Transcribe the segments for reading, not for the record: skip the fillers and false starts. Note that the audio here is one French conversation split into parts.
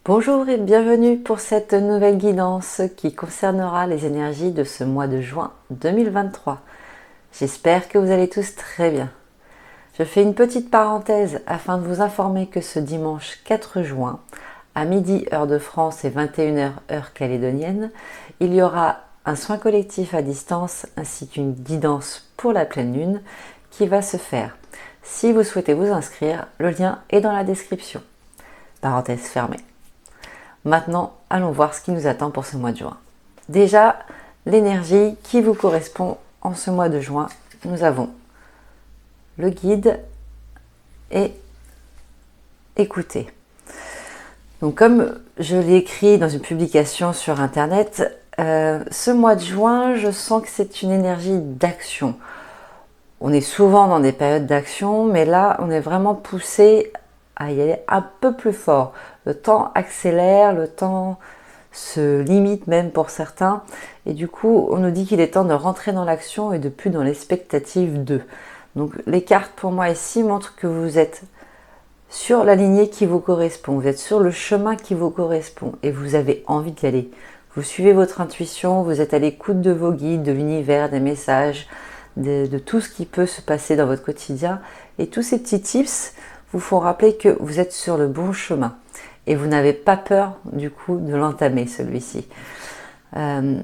Bonjour et bienvenue pour cette nouvelle guidance qui concernera les énergies de ce mois de juin 2023. J'espère que vous allez tous très bien. Je fais une petite parenthèse afin de vous informer que ce dimanche 4 juin, à midi heure de France et 21h heure calédonienne, il y aura un soin collectif à distance ainsi qu'une guidance pour la pleine lune qui va se faire. Si vous souhaitez vous inscrire, le lien est dans la description. Parenthèse fermée. Maintenant, allons voir ce qui nous attend pour ce mois de juin. Déjà, l'énergie qui vous correspond en ce mois de juin. Nous avons le guide et écouter. Donc, comme je l'ai écrit dans une publication sur Internet, ce mois de juin, je sens que c'est une énergie d'action. On est souvent dans des périodes d'action, mais là, on est vraiment poussé à y aller un peu plus fort. Le temps accélère, le temps se limite même pour certains. Et du coup, on nous dit qu'il est temps de rentrer dans l'action et de plus dans l'expectative de. Donc les cartes pour moi ici montrent que vous êtes sur la lignée qui vous correspond. Vous êtes sur le chemin qui vous correspond et vous avez envie d'y aller. Vous suivez votre intuition, vous êtes à l'écoute de vos guides, de l'univers, des messages, de tout ce qui peut se passer dans votre quotidien. Et tous ces petits tips vous font rappeler que vous êtes sur le bon chemin. Et vous n'avez pas peur du coup de l'entamer celui-ci. Il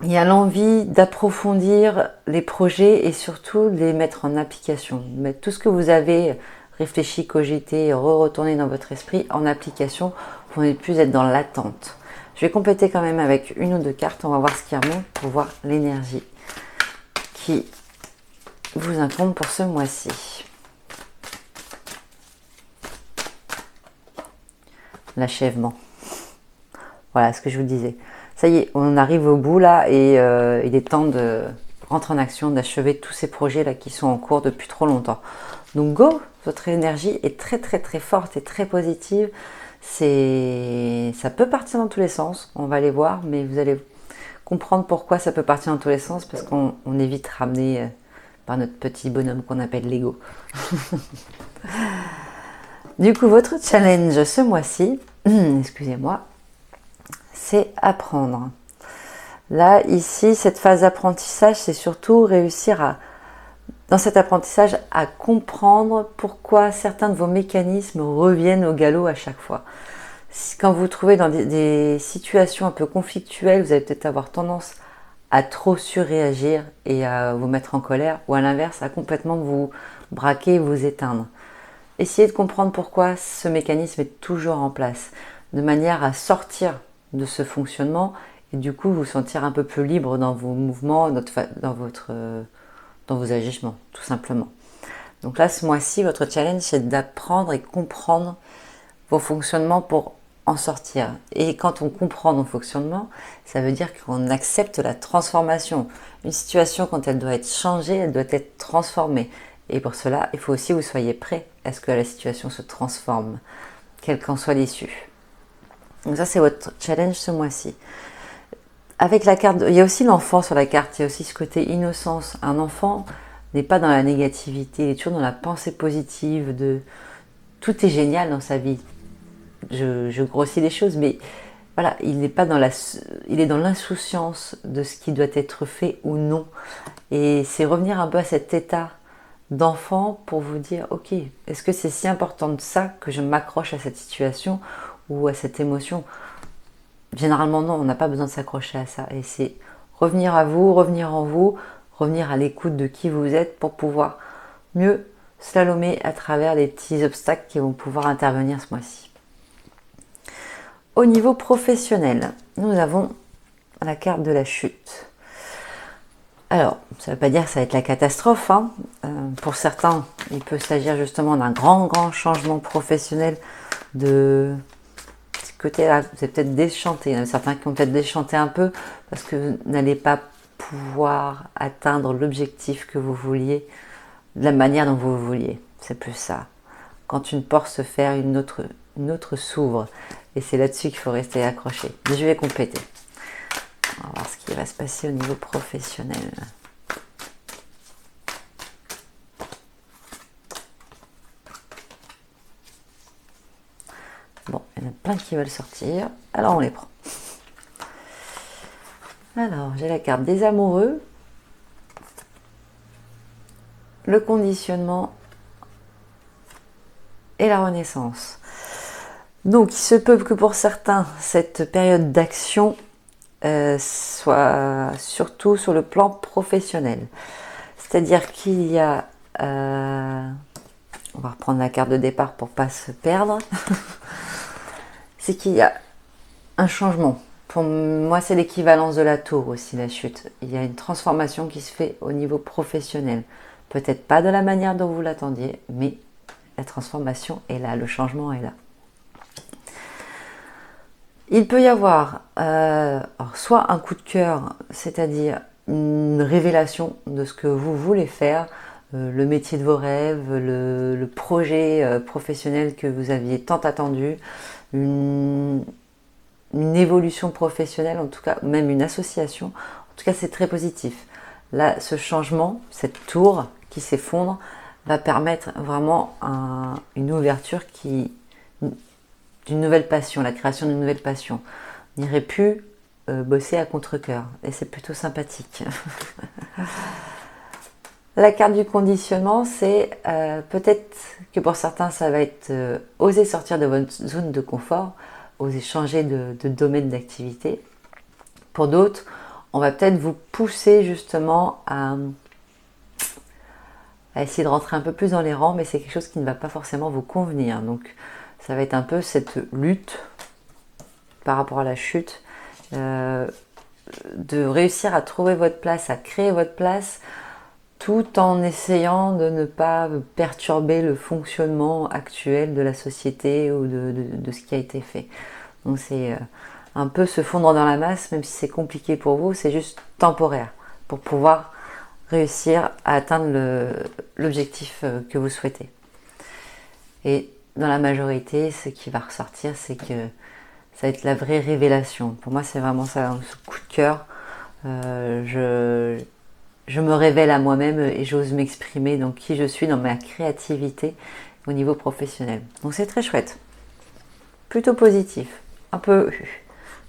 y a l'envie d'approfondir les projets et surtout de les mettre en application. Mettre tout ce que vous avez réfléchi, cogité, retourner dans votre esprit en application pour ne plus être dans l'attente. Je vais compléter quand même avec une ou deux cartes. On va voir ce qui remonte pour voir l'énergie qui vous incombe pour ce mois-ci. L'achèvement. Voilà ce que je vous disais. Ça y est, on arrive au bout là et il est temps de rentrer en action, d'achever tous ces projets là qui sont en cours depuis trop longtemps. Donc go, votre énergie est très très très forte et très positive. Ça peut partir dans tous les sens, on va les voir, mais vous allez comprendre pourquoi ça peut partir dans tous les sens parce qu'on est vite ramené par notre petit bonhomme qu'on appelle l'ego. Du coup, votre challenge ce mois-ci, excusez-moi, c'est apprendre. Là, ici, cette phase d'apprentissage, c'est surtout réussir dans cet apprentissage, à comprendre pourquoi certains de vos mécanismes reviennent au galop à chaque fois. Quand vous vous trouvez dans des situations un peu conflictuelles, vous allez peut-être avoir tendance à trop surréagir et à vous mettre en colère, ou à l'inverse, à complètement vous braquer et vous éteindre. Essayez de comprendre pourquoi ce mécanisme est toujours en place, de manière à sortir de ce fonctionnement et du coup vous sentir un peu plus libre dans vos mouvements, dans vos agissements, tout simplement. Donc là, ce mois-ci, votre challenge, c'est d'apprendre et comprendre vos fonctionnements pour en sortir. Et quand on comprend nos fonctionnements, ça veut dire qu'on accepte la transformation. Une situation, quand elle doit être changée, elle doit être transformée. Et pour cela, il faut aussi que vous soyez prêt à ce que la situation se transforme, quelle qu'en soit l'issue. Donc ça, c'est votre challenge ce mois-ci. Avec la carte, il y a aussi l'enfant sur la carte, il y a aussi ce côté innocence. Un enfant n'est pas dans la négativité, il est toujours dans la pensée positive, tout est génial dans sa vie. Je grossis les choses, mais voilà, il est dans l'insouciance de ce qui doit être fait ou non. Et c'est revenir un peu à cet état d'enfant pour vous dire, ok, est-ce que c'est si important de ça que je m'accroche à cette situation ou à cette émotion? Généralement non, on n'a pas besoin de s'accrocher à ça. Et c'est revenir à vous, revenir en vous, revenir à l'écoute de qui vous êtes pour pouvoir mieux slalomer à travers les petits obstacles qui vont pouvoir intervenir ce mois-ci. Au niveau professionnel, nous avons la carte de la chute. Alors, ça ne veut pas dire que ça va être la catastrophe. Pour certains, il peut s'agir justement d'un grand changement professionnel de ce côté-là. Vous êtes peut-être déchanté. Il y en a certains qui ont peut-être déchanté un peu parce que vous n'allez pas pouvoir atteindre l'objectif que vous vouliez de la manière dont vous vouliez. C'est plus ça. Quand une porte se ferme, une autre s'ouvre. Et c'est là-dessus qu'il faut rester accroché. Mais je vais compléter. On va voir ce qui va se passer au niveau professionnel. plein qui veulent sortir. Alors on les prend. Alors, j'ai la carte des amoureux, le conditionnement et la renaissance. Donc, il se peut que pour certains, cette période d'action soit surtout sur le plan professionnel. C'est-à-dire qu'il y a... on va reprendre la carte de départ pour ne pas se perdre. C'est qu'il y a un changement. Pour moi, c'est l'équivalence de la tour aussi, la chute. Il y a une transformation qui se fait au niveau professionnel. Peut-être pas de la manière dont vous l'attendiez, mais la transformation est là, le changement est là. Il peut y avoir soit un coup de cœur, c'est-à-dire une révélation de ce que vous voulez faire, le métier de vos rêves, le projet professionnel que vous aviez tant attendu, une évolution professionnelle, en tout cas, même une association. En tout cas, c'est très positif. Là, ce changement, cette tour qui s'effondre, va permettre vraiment une ouverture d'une nouvelle passion, la création d'une nouvelle passion. On n'irait plus bosser à contre-cœur, et c'est plutôt sympathique. La carte du conditionnement, c'est peut-être que pour certains, ça va être oser sortir de votre zone de confort, oser changer de domaine d'activité. Pour d'autres, on va peut-être vous pousser justement à essayer de rentrer un peu plus dans les rangs, mais c'est quelque chose qui ne va pas forcément vous convenir. Donc ça va être un peu cette lutte par rapport à la chute, de réussir à trouver votre place, à créer votre place, tout en essayant de ne pas perturber le fonctionnement actuel de la société ou de ce qui a été fait. Donc c'est un peu se fondre dans la masse, même si c'est compliqué pour vous, c'est juste temporaire pour pouvoir réussir à atteindre l'objectif que vous souhaitez. Et dans la majorité, ce qui va ressortir, c'est que ça va être la vraie révélation. Pour moi, c'est vraiment ça, ce coup de cœur. Je me révèle à moi-même et j'ose m'exprimer dans qui je suis, dans ma créativité au niveau professionnel. Donc c'est très chouette. Plutôt positif. Un peu...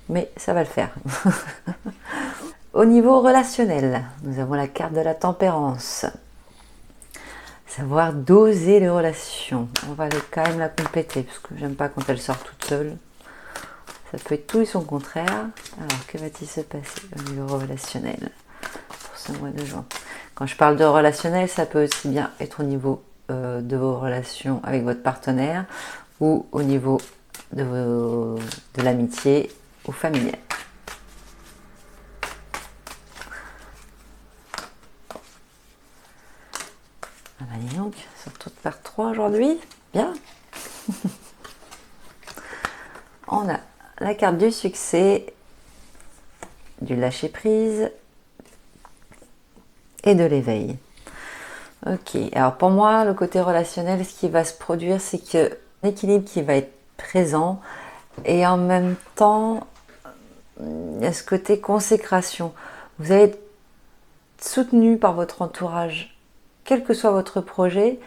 mais ça va le faire. Au niveau relationnel, nous avons la carte de la tempérance. Savoir doser les relations. On va quand même la compléter parce que j'aime pas quand elle sort toute seule. Ça peut être tout et son contraire. Alors, que va-t-il se passer au niveau relationnel pour ce mois de juin? Quand je parle de relationnel, ça peut aussi bien être au niveau de vos relations avec votre partenaire ou au niveau de l'amitié ou familial. Ah bah dis donc, surtout de faire 3 aujourd'hui. Bien. On a la carte du succès, du lâcher prise et de l'éveil. Ok, alors pour moi, le côté relationnel, ce qui va se produire, c'est que l'équilibre qui va être présent et en même temps, il y a ce côté consécration. Vous allez être soutenu par votre entourage, quel que soit votre projet.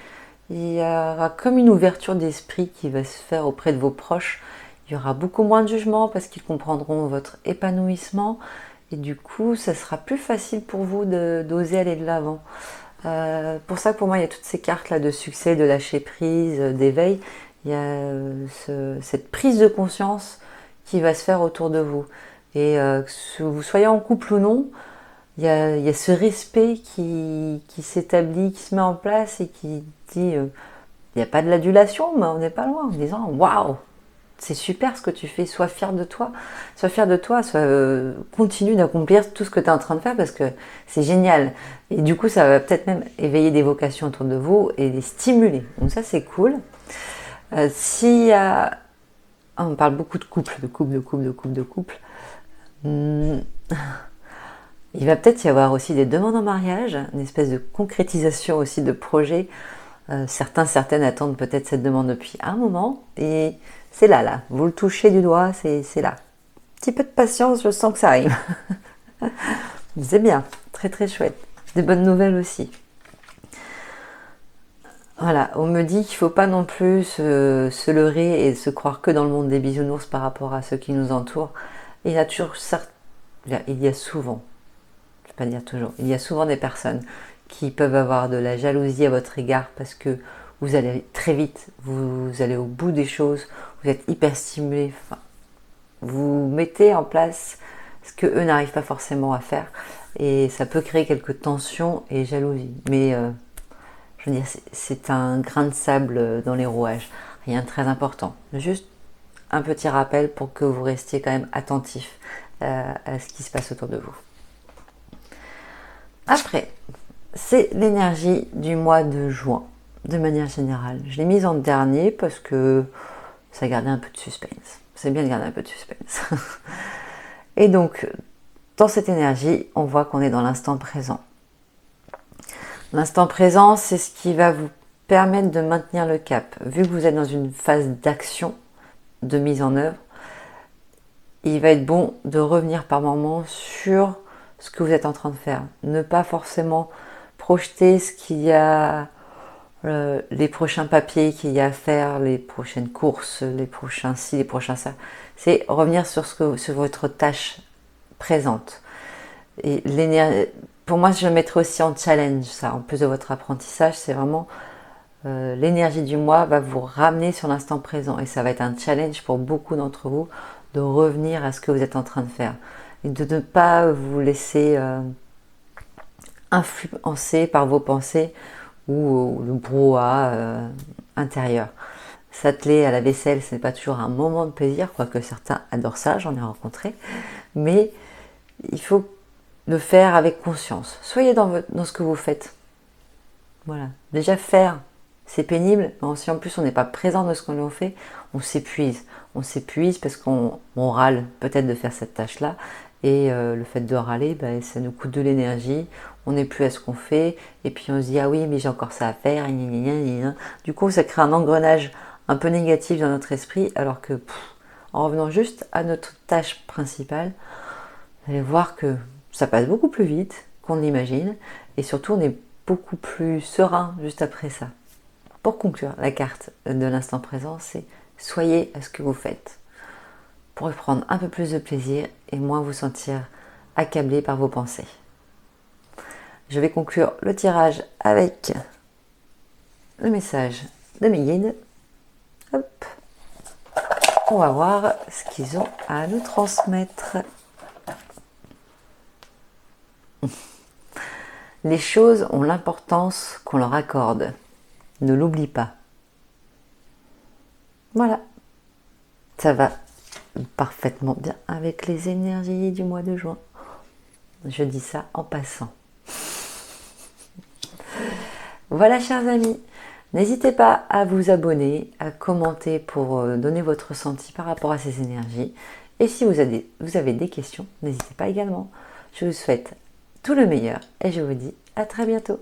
Il y aura comme une ouverture d'esprit qui va se faire auprès de vos proches. Il y aura beaucoup moins de jugement parce qu'ils comprendront votre épanouissement et du coup, ça sera plus facile pour vous d'oser aller de l'avant. Pour ça, pour moi, il y a toutes ces cartes-là de succès, de lâcher prise, d'éveil. Il y a cette prise de conscience qui va se faire autour de vous. Et que vous soyez en couple ou non, il y a ce respect qui s'établit, qui se met en place et qui dit il n'y a pas de l'adulation, mais on n'est pas loin en disant waouh, c'est super ce que tu fais, sois fier de toi, continue d'accomplir tout ce que tu es en train de faire parce que c'est génial. Et du coup, ça va peut-être même éveiller des vocations autour de vous et les stimuler. Donc ça, c'est cool. S'il y a... on parle beaucoup de couple. Il va peut-être y avoir aussi des demandes en mariage, une espèce de concrétisation aussi de projets. Certaines attendent peut-être cette demande depuis un moment et c'est là, vous le touchez du doigt, c'est là. Un petit peu de patience, je sens que ça arrive. C'est bien, très très chouette. Des bonnes nouvelles aussi. Voilà, on me dit qu'il ne faut pas non plus se leurrer et se croire que dans le monde des bisounours par rapport à ceux qui nous entourent. Il y a toujours, il y a souvent, je ne vais pas dire toujours, il y a souvent des personnes qui peuvent avoir de la jalousie à votre égard parce que vous allez très vite, vous allez au bout des choses, vous êtes hyper stimulé, enfin, vous mettez en place ce que eux n'arrivent pas forcément à faire et ça peut créer quelques tensions et jalousie. Mais je veux dire, c'est un grain de sable dans les rouages, rien de très important. Juste un petit rappel pour que vous restiez quand même attentif à ce qui se passe autour de vous. Après, c'est l'énergie du mois de juin, de manière générale. Je l'ai mise en dernier parce que ça gardait un peu de suspense. C'est bien de garder un peu de suspense. Et donc, dans cette énergie, on voit qu'on est dans l'instant présent. L'instant présent, c'est ce qui va vous permettre de maintenir le cap. Vu que vous êtes dans une phase d'action, de mise en œuvre, il va être bon de revenir par moments sur ce que vous êtes en train de faire. Ne pas forcément projeter ce qu'il y a, les prochains papiers qu'il y a à faire, les prochaines courses, les prochains ci, les prochains ça. C'est revenir sur votre tâche présente. Et pour moi, je le mettrai aussi en challenge, ça, en plus de votre apprentissage, c'est vraiment l'énergie du mois va vous ramener sur l'instant présent et ça va être un challenge pour beaucoup d'entre vous de revenir à ce que vous êtes en train de faire et de ne pas vous laisser influencer par vos pensées ou le brouhaha intérieur. S'atteler à la vaisselle, ce n'est pas toujours un moment de plaisir, quoique certains adorent ça, j'en ai rencontré, mais il faut le faire avec conscience. Soyez dans ce que vous faites. Voilà. Déjà faire, c'est pénible, mais si en plus on n'est pas présent de ce qu'on fait, on s'épuise. On s'épuise parce qu'on râle peut-être de faire cette tâche-là. Et le fait de râler, ben, ça nous coûte de l'énergie. On n'est plus à ce qu'on fait. Et puis on se dit, ah oui, mais j'ai encore ça à faire. Du coup, ça crée un engrenage un peu négatif dans notre esprit. Alors que, en revenant juste à notre tâche principale, vous allez voir que ça passe beaucoup plus vite qu'on l'imagine. Et surtout, on est beaucoup plus serein juste après ça. Pour conclure, la carte de l'instant présent, c'est soyez à ce que vous faites pour prendre un peu plus de plaisir et moins vous sentir accablé par vos pensées. Je vais conclure le tirage avec le message de mes guides. Hop. On va voir ce qu'ils ont à nous transmettre. Les choses ont l'importance qu'on leur accorde. Ne l'oublie pas. Voilà. Ça va parfaitement bien avec les énergies du mois de juin. Je dis ça en passant. Voilà, chers amis. N'hésitez pas à vous abonner, à commenter pour donner votre ressenti par rapport à ces énergies. Et si vous avez des questions, n'hésitez pas également. Je vous souhaite tout le meilleur et je vous dis à très bientôt.